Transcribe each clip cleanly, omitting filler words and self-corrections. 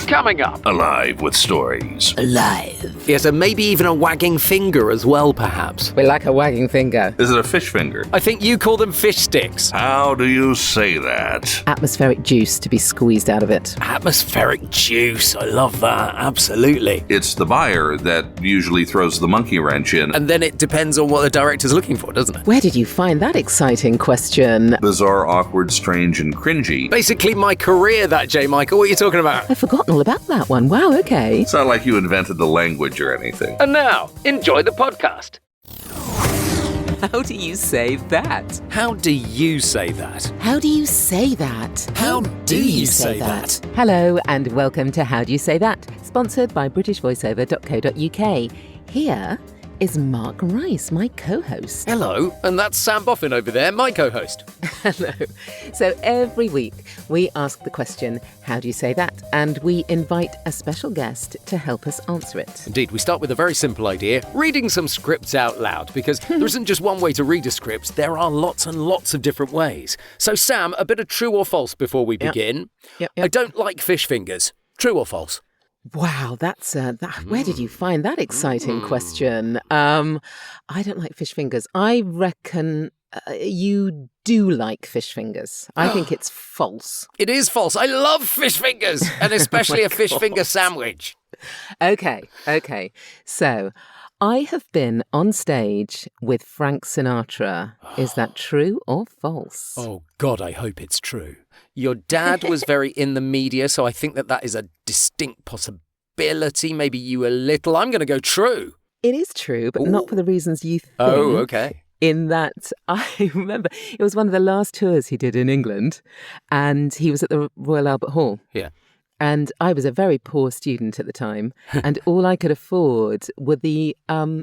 Coming up. Alive with stories. Alive. Yes, and maybe even a wagging finger as well, perhaps. We like a wagging finger. Is it a fish finger? I think you call them fish sticks. How do you say that? Atmospheric juice to be squeezed out of it. Atmospheric juice. I love that. Absolutely. It's the buyer that usually throws the monkey wrench in. And then it depends on what the director's looking for, doesn't it? Where did you find that exciting question? Bizarre, awkward, strange, and cringy. Basically my career, that, J. Michael. What are you talking about? I've forgotten all about that one. Wow, okay. It's not like you invented the language or anything. And now, enjoy the podcast. How do you say that? How do you say that? How do you say that? How do you say that? Hello and welcome to How Do You Say That, sponsored by BritishVoiceover.co.uk. Here is Mark Rice, my co-host. Hello, and that's Sam Boffin over there, my co-host. Hello. So every week we ask the question, how do you say that? And we invite a special guest to help us answer it. Indeed, we start with a very simple idea, reading some scripts out loud, because there isn't just one way to read a script, there are lots and lots of different ways. So Sam, a bit of true or false before we begin. Yep. I don't like fish fingers. True or false? Wow, that's where did you find that exciting question? I don't like fish fingers. I reckon you do like fish fingers. I think it's false. It is false. I love fish fingers, and especially Oh a fish finger sandwich. Okay. So, I have been on stage with Frank Sinatra. Is that true or false? Oh, God, I hope it's true. Your dad was very in the media, so I think that is a distinct possibility. Maybe you a little. I'm going to go true. It is true, but not for the reasons you think. Oh, okay. In that, I remember it was one of the last tours he did in England, and he was at the Royal Albert Hall. Yeah. And I was a very poor student at the time, and all I could afford were the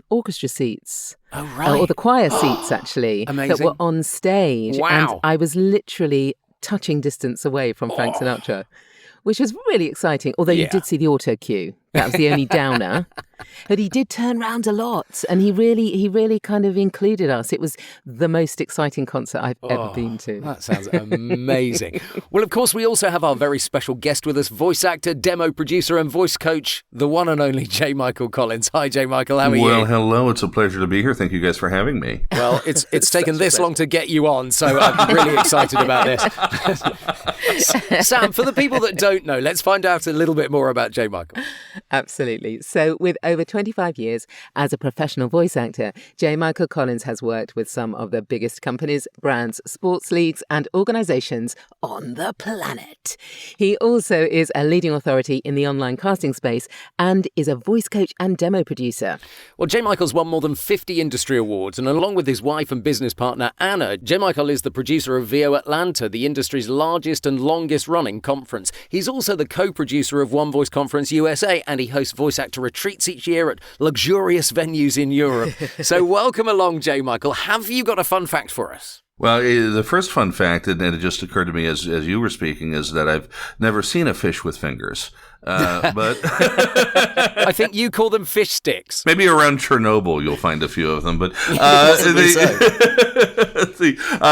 orchestra seats. Oh, right. Or the choir seats, actually, Amazing. that were on stage. Wow. And I was literally touching distance away from Frank Sinatra, which was really exciting, although you did see the auto cue. That was the only downer. But he did turn round a lot, and he really kind of included us. It was the most exciting concert I've ever been to. That sounds amazing. Well, of course, we also have our very special guest with us, voice actor, demo producer, and voice coach, the one and only J. Michael Collins. Hi, J. Michael. How are you? Well, hello. It's a pleasure to be here. Thank you guys for having me. Well, it's taken this long to get you on, so I'm really excited about this. Sam, for the people that don't know, let's find out a little bit more about J. Michael. Absolutely. So with over 25 years as a professional voice actor, J. Michael Collins has worked with some of the biggest companies, brands, sports leagues and organisations on the planet. He also is a leading authority in the online casting space and is a voice coach and demo producer. Well, J. Michael's won more than 50 industry awards, and along with his wife and business partner, Anna, J. Michael is the producer of VO Atlanta, the industry's largest and longest running conference. He's also the co-producer of One Voice Conference USA, and he hosts voice actor retreats each year at luxurious venues in Europe. So welcome along, J. Michael. Have you got a fun fact for us? Well, the first fun fact, and it just occurred to me as you were speaking, is that I've never seen a fish with fingers. But I think you call them fish sticks. Maybe around Chernobyl you'll find a few of them. But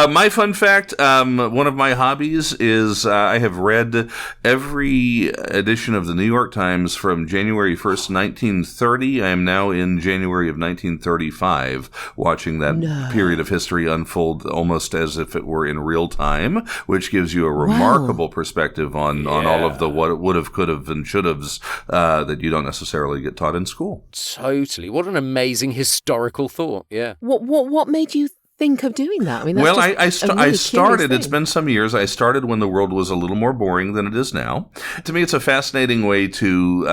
my fun fact, one of my hobbies is I have read every edition of the New York Times from January 1st, 1930. I am now in January of 1935, watching that period of history unfold almost as if it were in real time, which gives you a remarkable perspective on all of the what it would have, could have, and should haves that you don't necessarily get taught in school. Totally. What an amazing historical thought. Yeah. What made you think of doing that? I mean, that's I started, it's been some years, I started when the world was a little more boring than it is now. To me, it's a fascinating way to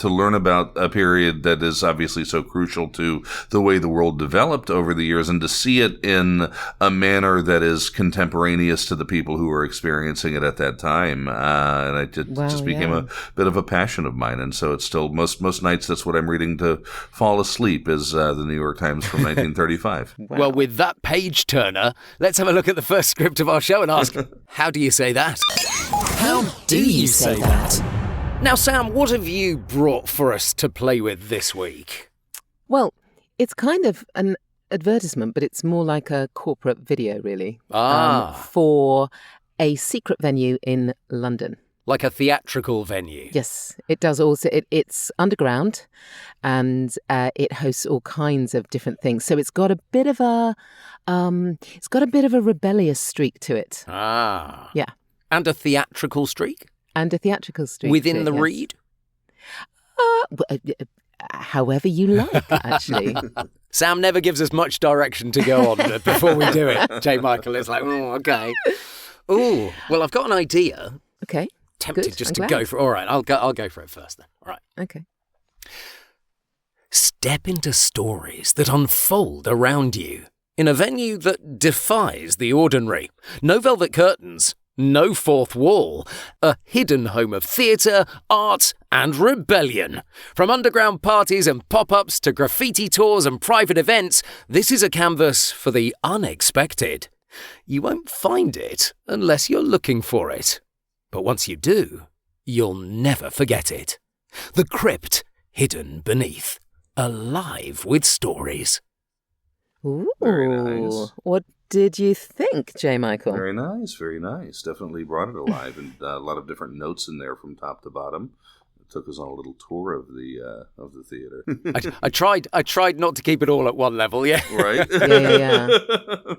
learn about a period that is obviously so crucial to the way the world developed over the years, and to see it in a manner that is contemporaneous to the people who were experiencing it at that time. And it just became a bit of a passion of mine. And so it's still, most nights, that's what I'm reading to fall asleep, is the New York Times from 1935. Wow. Well, with that page turner, let's have a look at the first script of our show and ask, how do you say that? How do you say that? Now, Sam, what have you brought for us to play with this week? Well, it's kind of an advertisement, but it's more like a corporate video, really, for a secret venue in London. Like a theatrical venue. Yes, it does also. It's underground, and it hosts all kinds of different things. So it's got a bit of a rebellious streak to it. Ah. Yeah. And a theatrical streak? And a theatrical streak. Within to it, the yes. read? However you like, actually. Sam never gives us much direction to go on before we do it. J. Michael is like, oh, okay. Oh, well, I've got an idea. Okay. Tempted Good, just I'm to glad. go for. All right, I'll go for it first then. All right. Okay. Step into stories that unfold around you in a venue that defies the ordinary. No velvet curtains, no fourth wall. A hidden home of theatre, art, and rebellion. From underground parties and pop-ups to graffiti tours and private events, this is a canvas for the unexpected. You won't find it unless you're looking for it. But once you do, you'll never forget it. The Crypt, hidden beneath, alive with stories. Ooh. Very nice. What did you think, J. Michael? Very nice, very nice. Definitely brought it alive, and a lot of different notes in there from top to bottom. It took us on a little tour of the theater. I tried not to keep it all at one level, yeah. Right? Yeah.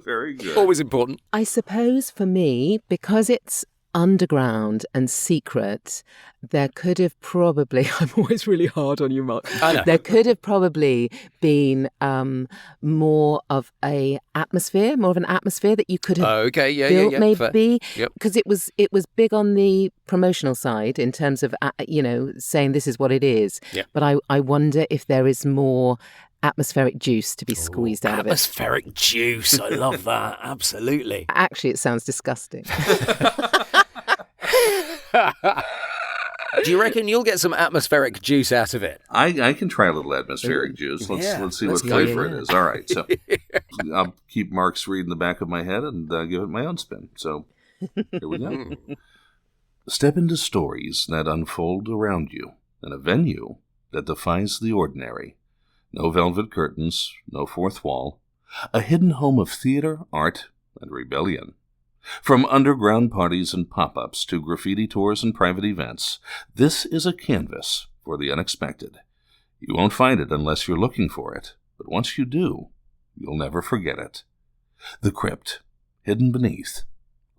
Very good. Always important. I suppose for me, because it's underground and secret, there could have probably, I'm always really hard on you, Mark. I know. There could have probably been more of an atmosphere that you could have Okay, yeah, built, yeah. Fair. maybe. Yep. Because it was big on the promotional side in terms of, saying this is what it is. Yep. But I wonder if there is more atmospheric juice to be squeezed out of it. Atmospheric juice. I love that. Absolutely. Actually, it sounds disgusting. Do you reckon you'll get some atmospheric juice out of it? I can try a little atmospheric juice. Let's see let's what go. flavor it is. All right, so I'll keep Mark's read in the back of my head and give it my own spin. So here we go. Step into stories that unfold around you in a venue that defies the ordinary. No velvet curtains, no fourth wall. A hidden home of theater, art, and rebellion. From underground parties and pop-ups to graffiti tours and private events, this is a canvas for the unexpected. You won't find it unless you're looking for it, but once you do, you'll never forget it. The Crypt, hidden beneath,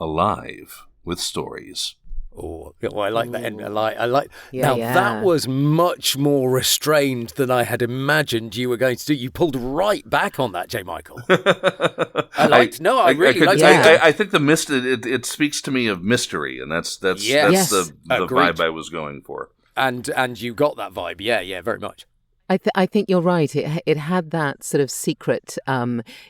alive with stories. Oh, I like that. I like. Yeah, Now yeah. that was much more restrained than I had imagined you were going to do. You pulled right back on that, J. Michael. I really liked it. I think the it speaks to me of mystery, and that's Yes. the Agreed. vibe I was going for. And you got that vibe. Yeah, very much. I think you're right. It had that sort of secret,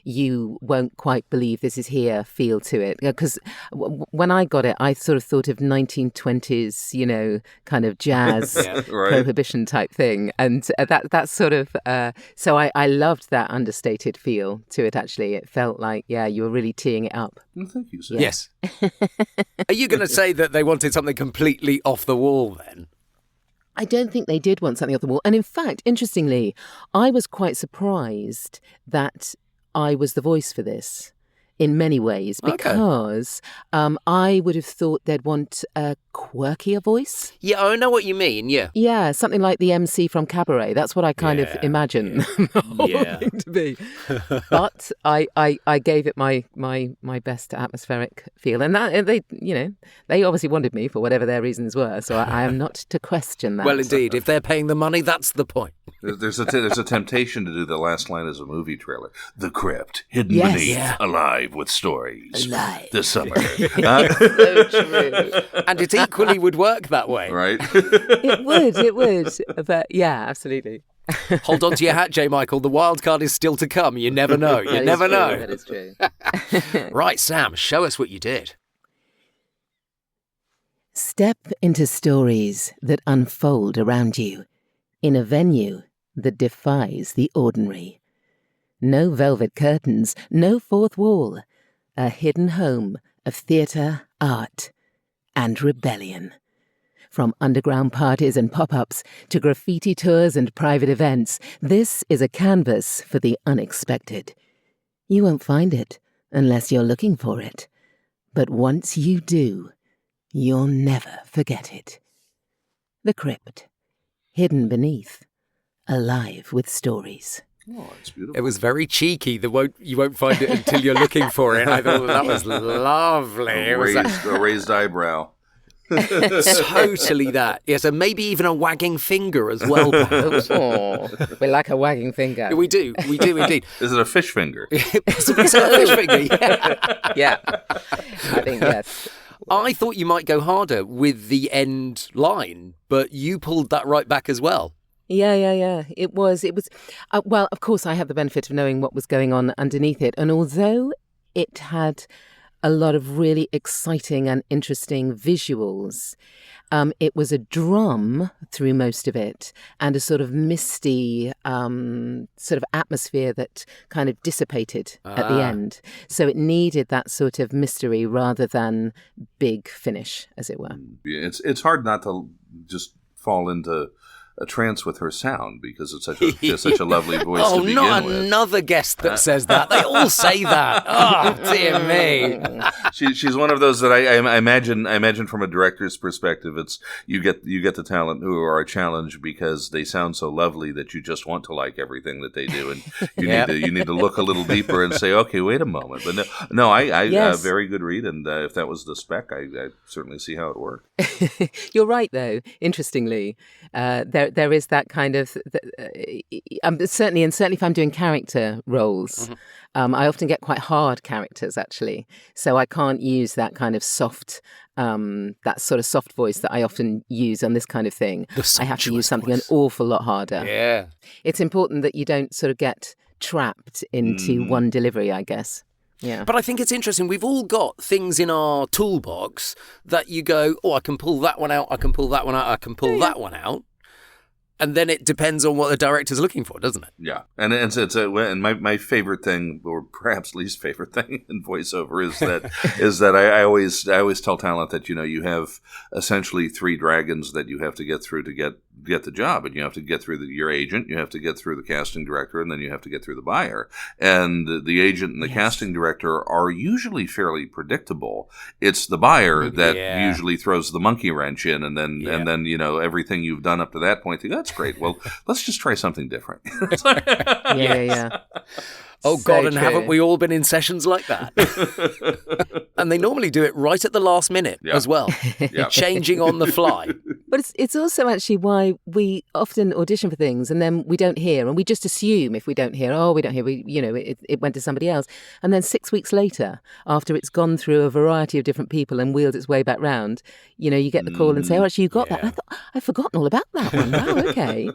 you won't quite believe this is here feel to it. Because when I got it, I sort of thought of 1920s, kind of jazz Right. prohibition type thing. And that's sort of, so I loved that understated feel to it, actually. It felt like, you were really teeing it up. Well, thank you, sir. Yes. Are you going to say that they wanted something completely off the wall then? I don't think they did want something off the wall. And in fact, interestingly, I was quite surprised that I was the voice for this in many ways, because I would have thought they'd want a quirkier voice. Yeah, I know what you mean. Yeah. Yeah, something like the MC from Cabaret. That's what I kind of imagine the whole Yeah. thing to be. But I gave it my best atmospheric feel, and that they obviously wanted me for whatever their reasons were. So I am not to question that. Well, indeed, if they're paying the money, that's the point. There's a temptation to do the last line as a movie trailer. The Crypt, hidden Yes. beneath, Yeah. alive with stories. Alive. This summer. So true. And it equally would work that way. Right? It would. But yeah, absolutely. Hold on to your hat, J. Michael. The wild card is still to come. You never know. You never know. That is true. Right, Sam, show us what you did. Step into stories that unfold around you in a venue that defies the ordinary. No velvet curtains, no fourth wall. A hidden home of theatre, art, and rebellion. From underground parties and pop-ups to graffiti tours and private events, this is a canvas for the unexpected. You won't find it unless you're looking for it. But once you do, You'll never forget it. The Crypt, hidden beneath, alive with stories. Oh, it's beautiful. It was very cheeky. You won't find it until you're looking for it. I thought that was lovely. A raised eyebrow. Totally that. Yeah, so maybe even a wagging finger as well, perhaps. Oh, we like a wagging finger. We do indeed. Is it a fish finger? It's a fish finger, yeah. Yeah, I think yes. I thought you might go harder with the end line, but you pulled that right back as well. Yeah. It was. Well, of course, I have the benefit of knowing what was going on underneath it. And although it had a lot of really exciting and interesting visuals, it was a drum through most of it and a sort of misty sort of atmosphere that kind of dissipated at the end. So it needed that sort of mystery rather than big finish, as it were. It's hard not to just fall into a trance with her sound because it's such a lovely voice to begin not with. Another guest that says that. They all say that. Oh, dear me. She's one of those that I imagine from a director's perspective, it's you get the talent who are a challenge because they sound so lovely that you just want to like everything that they do, and you need to look a little deeper and say, okay, wait a moment. But no, Yes. very good read, and if that was the spec, I certainly see how it worked. You're right, though. Interestingly, there is that kind of certainly if I'm doing character roles, I often get quite hard characters actually, so I can't use that kind of soft, that sort of soft voice that I often use on this kind of thing. I have to use something an awful lot harder. Yeah, it's important that you don't sort of get trapped into one delivery, I guess. Yeah. But I think it's interesting. We've all got things in our toolbox that you go, I can pull that one out, I can pull that one out, I can pull that one out. And then it depends on what the director's looking for, doesn't it? Yeah, and my favorite thing, or perhaps least favorite thing in voiceover is that I always tell talent that you have essentially 3 dragons that you have to get through to get the job, and you have to get through your agent, you have to get through the casting director, and then you have to get through the buyer. And the agent and the casting director are usually fairly predictable. It's the buyer that usually throws the monkey wrench in, and then everything you've done up to that point, you go, that's great. Well, let's just try something different. Yeah. Oh, So God, and true. haven't we all been in sessions like that? And they normally do it right at the last minute as well, changing on the fly. But it's also actually why we often audition for things and then we don't hear, and we just assume if we don't hear, it went to somebody else. And then 6 weeks later, after it's gone through a variety of different people and wheeled its way back round, you get the call and say, actually, you got that. And I thought, I've forgotten all about that one. Wow, okay.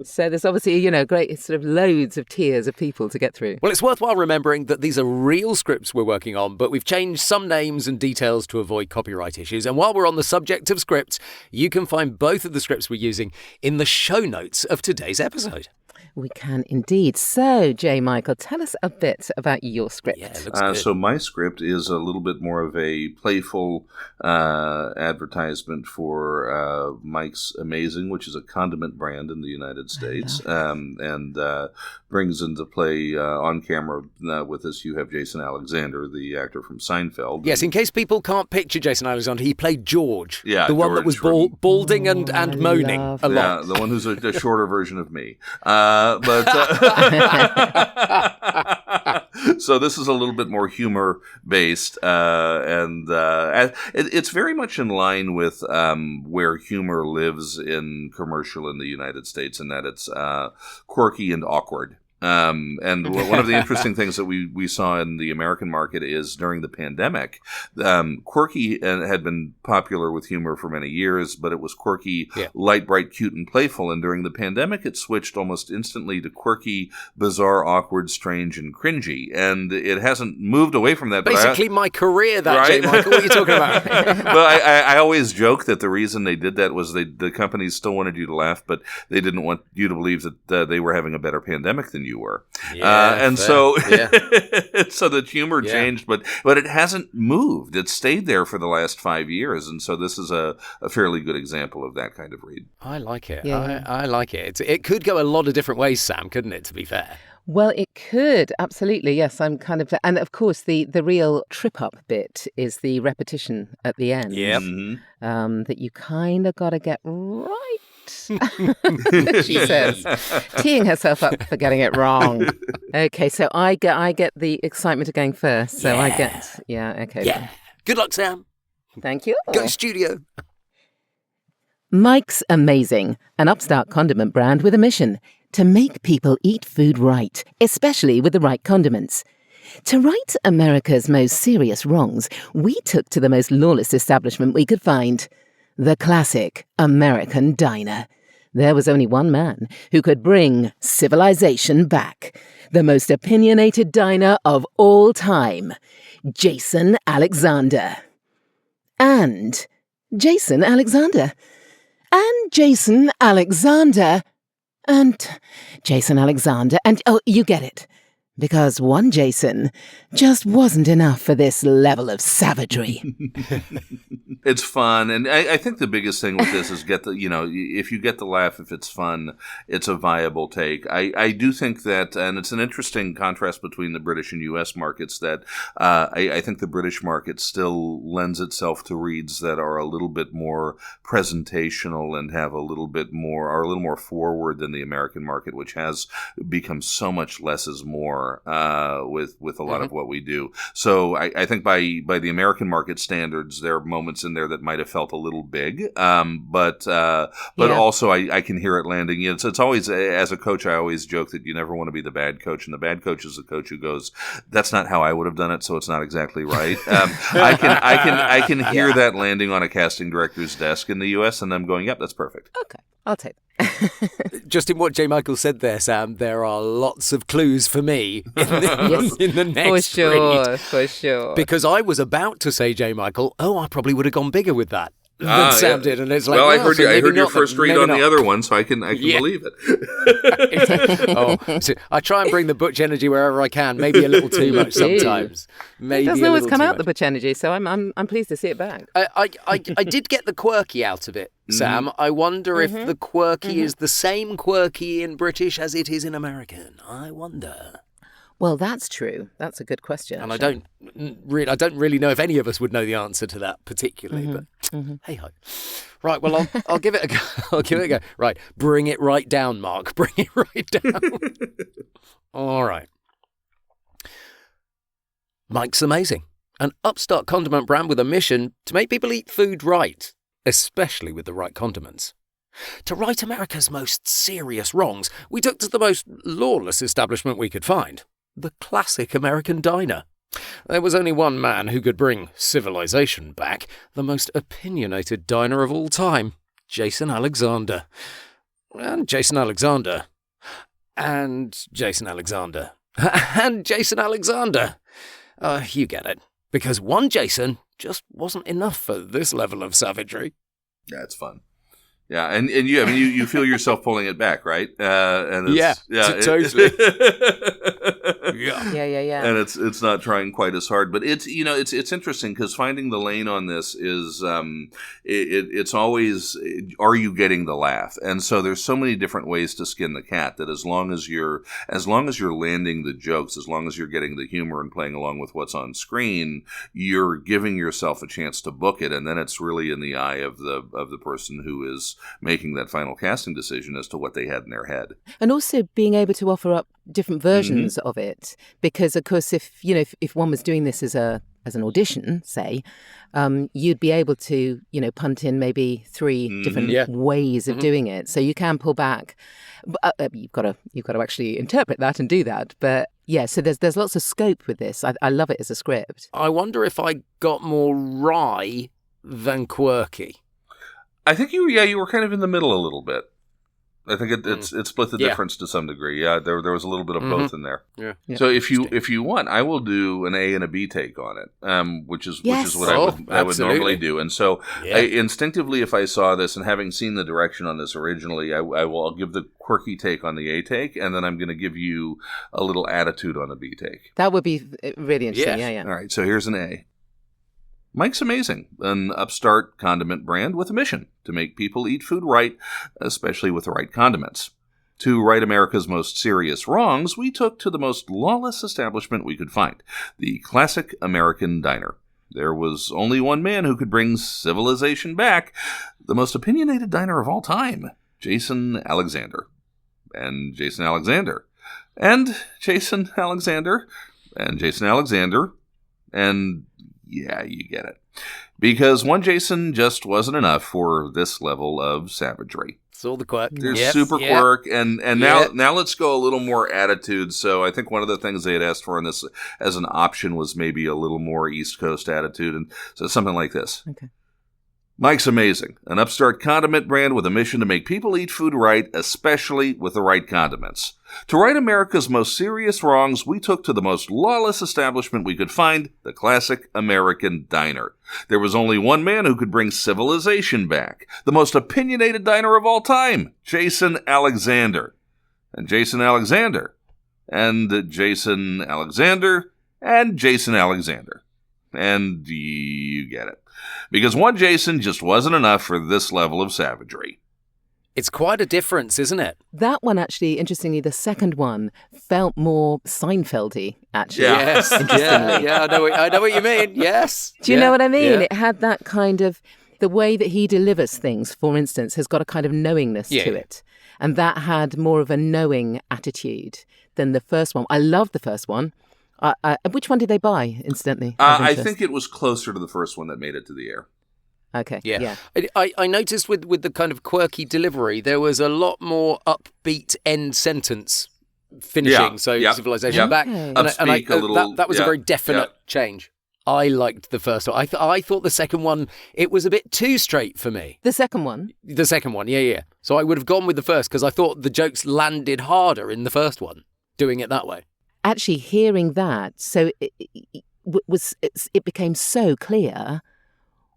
So there's obviously, great sort of loads of tiers of people to get through. Well, it's worthwhile remembering that these are real scripts we're working on, but we've changed some names and details to avoid copyright issues. And while we're on the subject of scripts, you can find both of the scripts we're using in the show notes of today's episode. We can indeed. So, J. Michael, tell us a bit about your script. Yeah, it looks good. So my script is a little bit more of a playful advertisement for Mike's Amazing, which is a condiment brand in the United States, and brings into play on camera with us. You have Jason Alexander, the actor from Seinfeld. Yes, in case people can't picture Jason Alexander, he played George, the one that was George balding and moaning a lot. Yeah, the one who's a shorter version of me. So this is a little bit more humor based, and it's very much in line with where humor lives in commercial in the United States, in that it's quirky and awkward. And one of the interesting things that we saw in the American market is during the pandemic, quirky had been popular with humor for many years, but it was quirky, light, bright, cute, and playful. And during the pandemic, it switched almost instantly to quirky, bizarre, awkward, strange, and cringy. And it hasn't moved away from that. Basically, my career, that, right? J. Michael. What are you talking about? But I always joke that the reason they did that was the companies still wanted you to laugh, but they didn't want you to believe that they were having a better pandemic than you were. So the humor changed, but it hasn't moved. It's stayed there for the last 5 years, and so this is a fairly good example of that kind of read. I like it. Yeah. I like it. It could go a lot of different ways, Sam, couldn't it, to be fair? Well, it could, absolutely. Yes, I'm kind of, and of course, the real trip up bit is the repetition at the end. Yep. That you kind of got to get right. She says, teeing herself up for getting it wrong. Okay, so I get the excitement of going first. So I get, okay. Yeah. Good luck, Sam. Thank you. Go studio. Mike's Amazing, an upstart condiment brand with a mission to make people eat food right, especially with the right condiments. To right America's most serious wrongs, we took to the most lawless establishment we could find, the classic American diner. There was only one man who could bring civilization back, the most opinionated diner of all time, Jason Alexander. And Jason Alexander. And Jason Alexander. And Jason Alexander. And, oh, you get it. Because one Jason just wasn't enough for this level of savagery. It's fun. And I think the biggest thing with this is if you get the laugh, if it's fun, it's a viable take. I do think that, and it's an interesting contrast between the British and U.S. markets, that I think the British market still lends itself to reads that are a little bit more presentational and are a little more forward than the American market, which has become so much less is more. With a lot of what we do. So I think by the American market standards, there are moments in there that might have felt a little big. But also I can hear it landing. It's always, as a coach, I always joke that you never want to be the bad coach. And the bad coach is the coach who goes, that's not how I would have done it, so it's not exactly right. I can hear that landing on a casting director's desk in the US, and I'm going, yep, that's perfect. Okay, I'll take that. Just in what J. Michael said there, Sam, there are lots of clues for me in the next read. For sure. Because I was about to say, J. Michael, I probably would have gone bigger with that than Sam did. And it's like, I heard your first read on the other one, so I can believe it. So I try and bring the butch energy wherever I can. Maybe a little too much sometimes. It doesn't always come out, the butch energy, so I'm pleased to see it back. I did get the quirky out of it, Sam. I wonder if the quirky is the same quirky in British as it is in American. I wonder. Well, that's true. That's a good question. And I don't really know if any of us would know the answer to that particularly, but hey ho. Right, well, I'll give it a go. I'll give it a go. Right, bring it right down, Mark. Bring it right down. All right. Mike's Amazing, an upstart condiment brand with a mission to make people eat food right, especially with the right condiments. To right America's most serious wrongs, we took to the most lawless establishment we could find, the classic American diner. There was only one man who could bring civilization back, the most opinionated diner of all time, Jason Alexander. And Jason Alexander. And Jason Alexander. And Jason Alexander. You get it. Because one Jason just wasn't enough for this level of savagery. Yeah, it's fun. Yeah, and you feel yourself pulling it back, right? And it's, totally. Yeah. And it's not trying quite as hard, but it's interesting because finding the lane on this is it's always, are you getting the laugh? And so there's so many different ways to skin the cat that as long as you're landing the jokes, as long as you're getting the humor and playing along with what's on screen, you're giving yourself a chance to book it, and then it's really in the eye of the person who is making that final casting decision as to what they had in their head. And also being able to offer up different versions of it, because of course if one was doing this as an audition, say, you'd be able to punt in maybe three different ways of doing it, so you can pull back. You've got to actually interpret that and do that, but yeah, so there's lots of scope with this. I love it as a script. I wonder if I got more wry than quirky. I think you were kind of in the middle a little bit. I think it split the difference to some degree. Yeah, there was a little bit of both in there. Yeah. So if you want, I will do an A and a B take on it, which is what I would normally do. And so I, instinctively, if I saw this and having seen the direction on this originally, I'll give the quirky take on the A take, and then I'm going to give you a little attitude on the B take. That would be really interesting. Yeah. All right. So here's an A. Mike's Amazing, an upstart condiment brand with a mission to make people eat food right, especially with the right condiments. To right America's most serious wrongs, we took to the most lawless establishment we could find, the classic American diner. There was only one man who could bring civilization back, the most opinionated diner of all time, Jason Alexander. And Jason Alexander. And Jason Alexander. And Jason Alexander. And yeah, you get it. Because one Jason just wasn't enough for this level of savagery. It's all the quirk. There's super quirk, and now let's go a little more attitude. So I think one of the things they had asked for in this as an option was maybe a little more East Coast attitude, and so something like this. Okay. Mike's amazing, an upstart condiment brand with a mission to make people eat food right, especially with the right condiments. To right America's most serious wrongs, we took to the most lawless establishment we could find, the classic American diner. There was only one man who could bring civilization back, the most opinionated diner of all time, Jason Alexander. And Jason Alexander. And Jason Alexander. And Jason Alexander. And you get it. Because one Jason just wasn't enough for this level of savagery. It's quite a difference, isn't it? That one, actually, interestingly, the second one felt more Seinfeld-y, actually. Yeah. Yes. Yeah, I know what you mean. Yes. Do you know what I mean? Yeah. It had that kind of, the way that he delivers things, for instance, has got a kind of knowingness to it. And that had more of a knowing attitude than the first one. I love the first one. Which one did they buy, incidentally? I think it was closer to the first one that made it to the air. Okay. Yeah. I noticed with the kind of quirky delivery, there was a lot more upbeat end sentence finishing. Civilization back. Okay. That was a very definite change. I liked the first one. I thought the second one, it was a bit too straight for me. The second one? The second one, yeah. So I would have gone with the first because I thought the jokes landed harder in the first one, doing it that way. Actually, hearing that, so it became so clear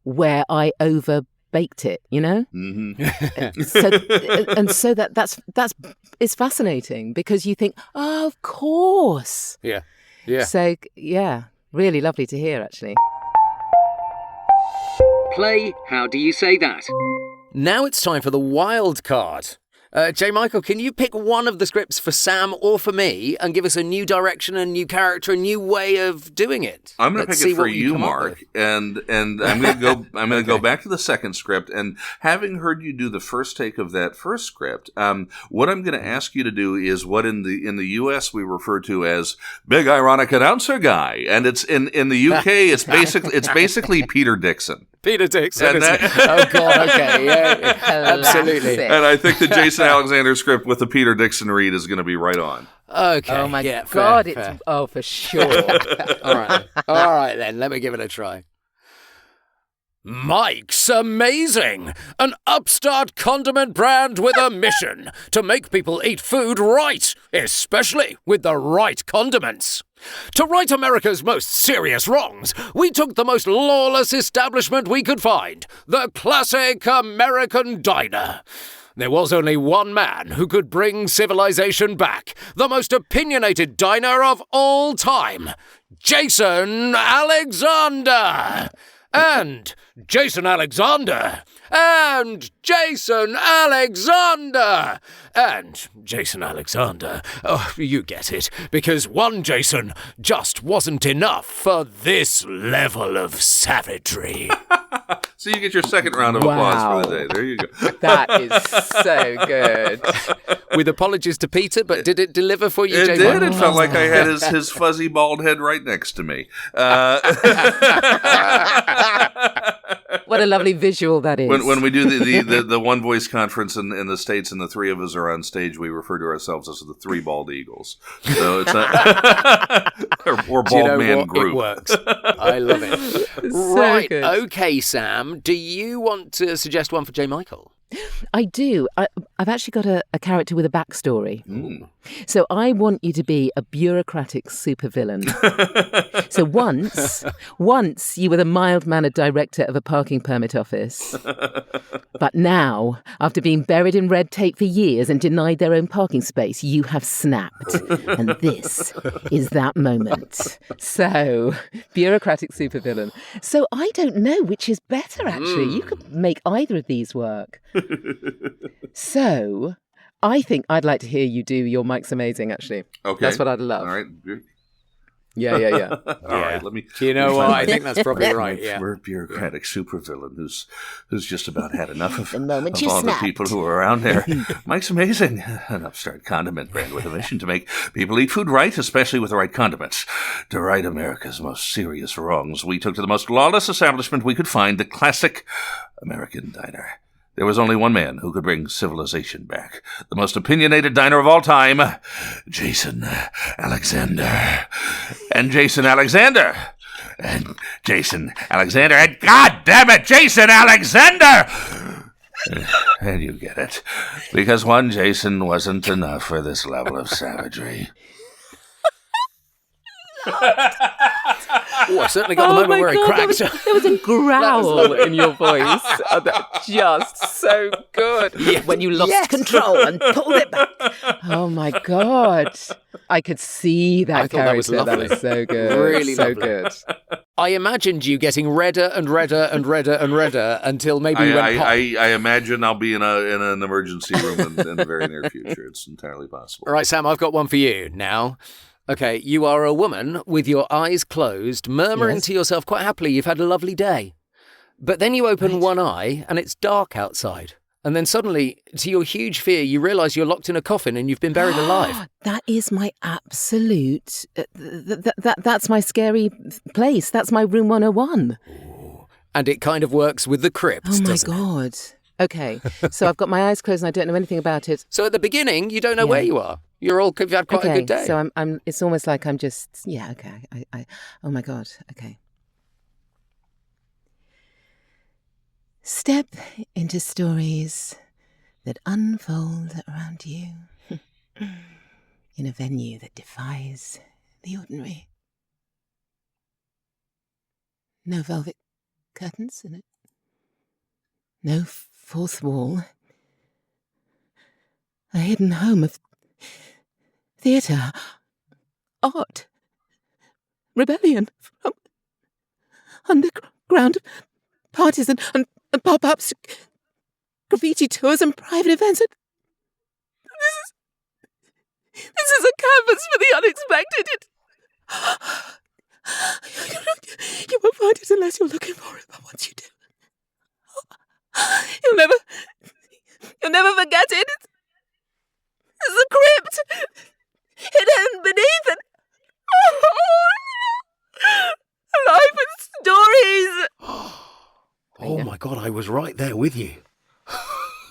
where I overbaked it, you know? Mm-hmm. So that's it's fascinating because you think, oh, of course. Yeah. So, yeah, really lovely to hear, actually. Play How Do You Say That? Now it's time for the wild card. J. Michael, can you pick one of the scripts for Sam or for me and give us a new direction, a new character, a new way of doing it? I'm going to pick it for you, Mark, and I'm going to go. I'm going to go back to the second script. And having heard you do the first take of that first script, what I'm going to ask you to do is what in the U.S. we refer to as big ironic announcer guy, and it's in the U.K. it's basically Peter Dixon. Peter Dixon. Oh God, okay, yeah, absolutely. And I think the Jason Alexander script with the Peter Dixon read is going to be right on. Okay. Oh my God, fair. For sure. All right then. Let me give it a try. Mike's amazing! An upstart condiment brand with a mission to make people eat food right, especially with the right condiments. To right America's most serious wrongs, we took the most lawless establishment we could find, the classic American diner. There was only one man who could bring civilization back, the most opinionated diner of all time, Jason Alexander! And Jason Alexander! And Jason Alexander! And Jason Alexander. Oh, you get it. Because one Jason just wasn't enough for this level of savagery. So you get your second round of applause for the day. There you go. That is so good. With apologies to Peter, but did it deliver for you, Jay? It did. It felt like I had his fuzzy bald head right next to me. What a lovely visual that is. When we do the one voice conference in the States and the three of us are on stage, we refer to ourselves as the three bald eagles. So it's or bald man group. It works. I love it. Right. Good. Okay, Sam. Do you want to suggest one for J. Michael? I do. I've actually got a character with a backstory. So I want you to be a bureaucratic supervillain. So once you were the mild-mannered director of a parking permit office. But now, after being buried in red tape for years and denied their own parking space, you have snapped. And this is that moment. So, bureaucratic supervillain. So I don't know which is better, actually. You could make either of these work. So, I think I'd like to hear you do your Mike's Amazing, actually. Okay. That's what I'd love. All right. Yeah. All right, let me. You know what? I think that's probably right. Yeah. We're a bureaucratic supervillain who's just about had enough of, The moment of you all snapped. the people who are around there. Mike's Amazing, an upstart condiment brand with a mission to make people eat food right, especially with the right condiments. To right America's most serious wrongs, we took to the most lawless establishment we could find, the classic American diner. There was only one man who could bring civilization back. The most opinionated diner of all time, Jason Alexander. And Jason Alexander. And Jason Alexander. And God damn it, Jason Alexander! And you get it. Because one Jason wasn't enough for this level of savagery. Oh, I certainly got the moment where he cracked. There was a growl in your voice. Just so good. Yes. When you lost control and pulled it back. Oh my God. I could see that I thought that was character. That lovely. was so good. Really so lovely. good. I imagined you getting redder and redder and redder and redder until maybe you went pop. I imagine I'll be in an emergency room in the very near future. It's entirely possible. All right, Sam, I've got one for you now. Okay, you are a woman with your eyes closed, murmuring Yes. to yourself quite happily you've had a lovely day. But then you open one eye and it's dark outside. And then suddenly, to your huge fear, you realise you're locked in a coffin and you've been buried alive. That is my absolute... that's my scary place. That's my room 101. And it kind of works with the Crypt, Oh my doesn't it? God. Okay, so I've got my eyes closed and I don't know anything about it. So at the beginning, you don't know where you are. You've had quite a good day. So I'm. It's almost like I'm just. Yeah. Okay. Oh my God. Okay. Step into stories that unfold around you in a venue that defies the ordinary. No velvet curtains in it. No fourth wall. A hidden home of theatre, art, rebellion from underground parties and pop-ups, graffiti tours and private events. This is a canvas for the unexpected. You won't find it unless you're looking for it, but once you do, you'll never forget it. It's a crypt, hidden beneath it. Life and stories. Oh my God, I was right there with you.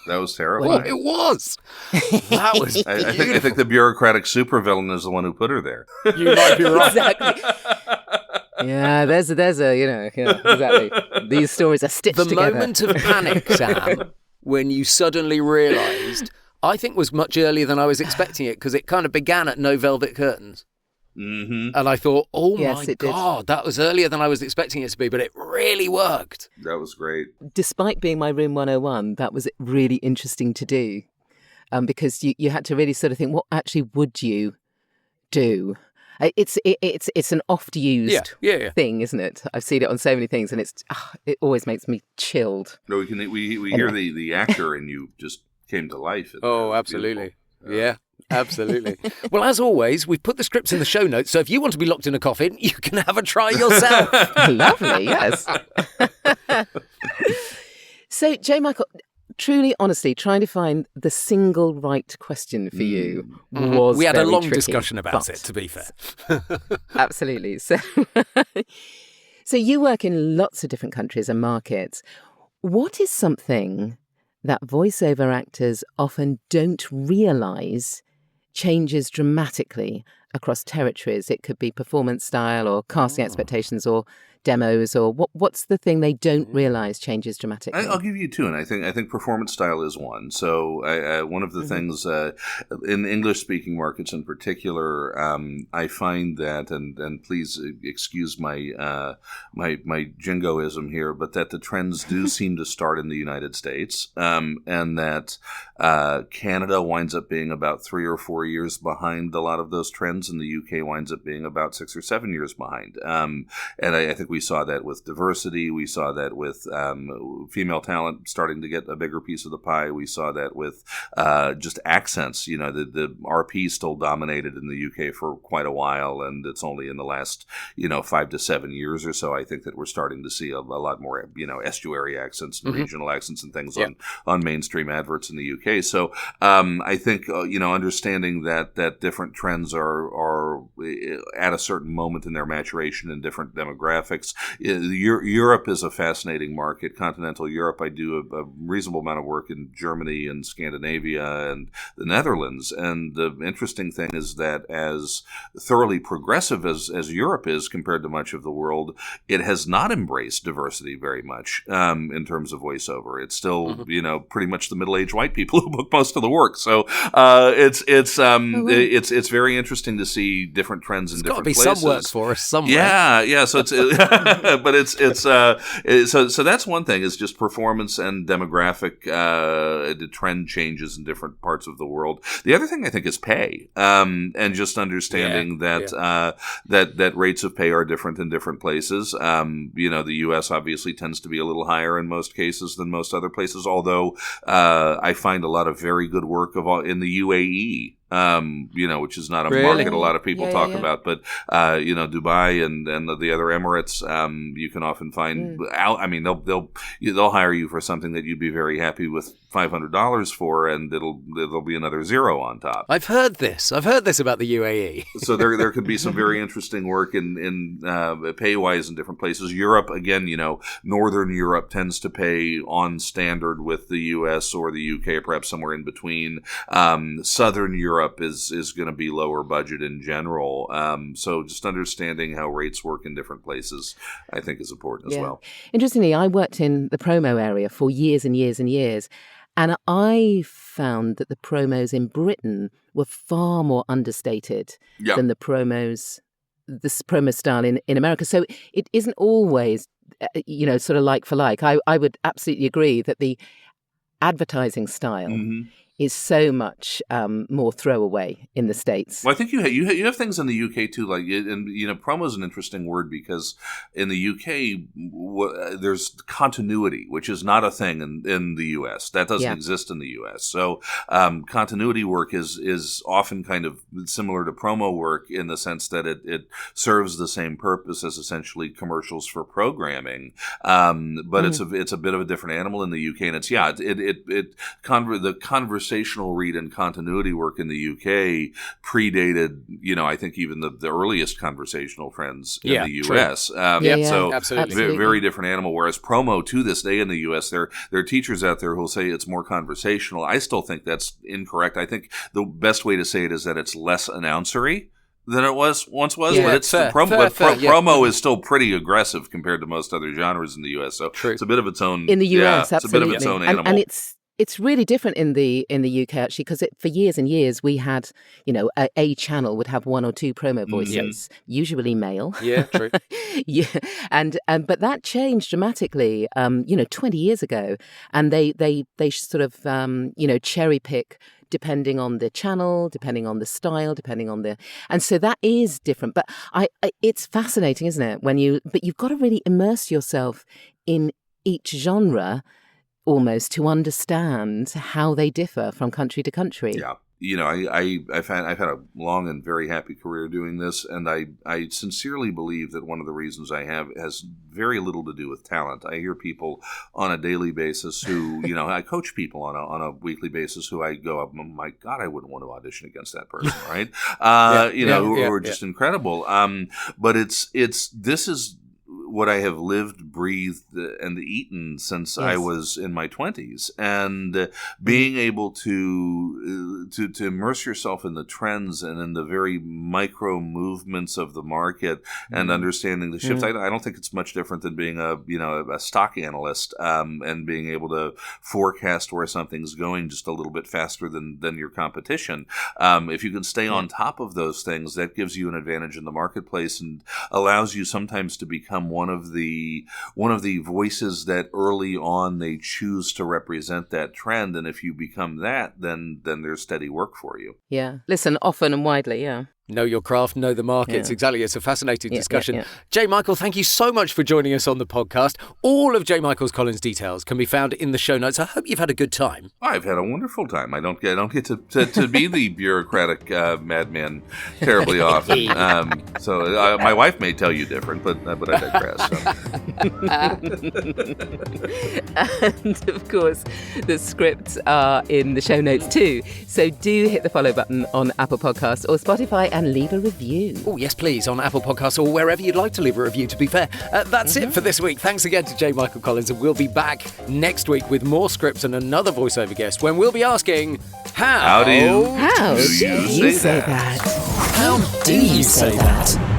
That was Oh, terrifying. it was. That was I think the bureaucratic supervillain is the one who put her there. You might be right. Exactly. Yeah, there's a, exactly. These stories are stitched The together. moment of panic, Sam, when you suddenly realised, I think was much earlier than I was expecting it, because it kind of began at no velvet curtains. Mm-hmm. And I thought, oh Yes, my it did. God, that was earlier than I was expecting it to be, but it really worked. That was great. Despite being my room 101, that was really interesting to do, because you had to really sort of think, what actually would you do? It's an oft-used Yeah. thing, isn't it? I've seen it on so many things, and it always makes me chilled. No, we hear the actor and you just came to life. Oh, absolutely. Yeah, absolutely. Well, as always, we've put the scripts in the show notes, so if you want to be locked in a coffin, you can have a try yourself. Lovely, yes. So, J. Michael, truly, honestly, trying to find the single right question for you was We had a very long tricky, discussion about but- it, to be fair. Absolutely. So, so you work in lots of different countries and markets. What is something that voiceover actors often don't realise changes dramatically across territories? It could be performance style or casting expectations or demos, or what's the thing they don't realise changes dramatically? I'll give you two, and I think performance style is one. So one of the things in English-speaking markets in particular, I find that, and please excuse my my jingoism here, but that the trends do seem to start in the United States, and that Canada winds up being about 3 or 4 years behind a lot of those trends, and the UK winds up being about 6 or 7 years behind. And I think think we saw that with diversity. We saw that with female talent starting to get a bigger piece of the pie. We saw that with just accents. The RP still dominated in the UK for quite a while, and it's only in the last 5 to 7 years or so I think that we're starting to see a lot more estuary accents and regional accents and things on mainstream adverts in the UK. So I think understanding that different trends are at a certain moment in their maturation in different demographics. Europe is a fascinating market. Continental Europe, I do a reasonable amount of work in Germany and Scandinavia and the Netherlands. And the interesting thing is that as thoroughly progressive as Europe is compared to much of the world, it has not embraced diversity very much in terms of voiceover. It's still, pretty much the middle-aged white people who book most of the work. So it's very interesting to see different trends in different places. Got to be some work for us somewhere. Yeah. So so that's one thing, is just performance and demographic the trend changes in different parts of the world. The other thing I think is pay, and just understanding that rates of pay are different in different places. The U.S. obviously tends to be a little higher in most cases than most other places, although I find a lot of very good work in the UAE. Which is not a market a lot of people talk about, but Dubai and the other Emirates, you can often find. They'll hire you for something that you'd be very happy with $500 for, and there'll be another zero on top. I've heard this about the UAE. So there could be some very interesting work in pay wise in different places. Europe, again, Northern Europe tends to pay on standard with the US or the UK, or perhaps somewhere in between. Southern Europe is going to be lower budget in general. So just understanding how rates work in different places, I think, is important as well. Interestingly, I worked in the promo area for years and years and years, and I found that the promos in Britain were far more understated than the promo style in America. So it isn't always, sort of like for like. I would absolutely agree that the advertising style is so much more throwaway in the States. Well, I think you have things in the UK too, promo is an interesting word, because in the UK there's continuity, which is not a thing in the US. That doesn't exist in the US. So continuity work is often kind of similar to promo work in the sense that it serves the same purpose as essentially commercials for programming, but it's a bit of a different animal in the UK, and the conversation read and continuity work in the UK predated, I think even the earliest conversational trends in the US. So absolutely. Very different animal. Whereas promo to this day in the US, there are teachers out there who'll say it's more conversational. I still think that's incorrect. I think the best way to say it is that it's less announcery than it once was, but it's promo is still pretty aggressive compared to most other genres in the US. So it's a bit of its own in the US. It's a bit of its own animal. And it's really different in the UK, actually, because for years and years we had, a channel would have one or two promo voices, usually male. Yeah, true. But that changed dramatically, 20 years ago, and they sort of cherry pick depending on the channel, depending on the style, and so that is different. But it's fascinating, isn't it? But you've got to really immerse yourself in each genre, almost, to understand how they differ from country to country. Yeah. I've had a long and very happy career doing this, and I sincerely believe that one of the reasons I have has very little to do with talent. I hear people on a daily basis who, I coach people on a weekly basis who I go up, oh my God, I wouldn't want to audition against that person, right? Who are just incredible. But this is what I have lived, breathed, and eaten since I was in my 20s, and being able to immerse yourself in the trends and in the very micro movements of the market and understanding the shifts. I don't think it's much different than being a stock analyst and being able to forecast where something's going just a little bit faster than your competition. If you can stay on top of those things, that gives you an advantage in the marketplace and allows you sometimes to become one of the voices that early on they choose to represent that trend, and if you become that, then there's steady work for you. Yeah, listen often and widely. Yeah. Know your craft, know the markets. Yeah. Exactly. It's a fascinating discussion. Yeah. J. Michael, thank you so much for joining us on the podcast. All of J. Michael Collins' details can be found in the show notes. I hope you've had a good time. I've had a wonderful time. I don't get to be the bureaucratic madman terribly often. So my wife may tell you different, but I digress. And of course, the scripts are in the show notes too. So do hit the follow button on Apple Podcasts or Spotify and leave a review. Oh, yes, please, on Apple Podcasts or wherever you'd like to leave a review, to be fair. That's it for this week. Thanks again to J. Michael Collins, and we'll be back next week with more scripts and another voiceover guest when we'll be asking, How do you say that? that? How do you say that?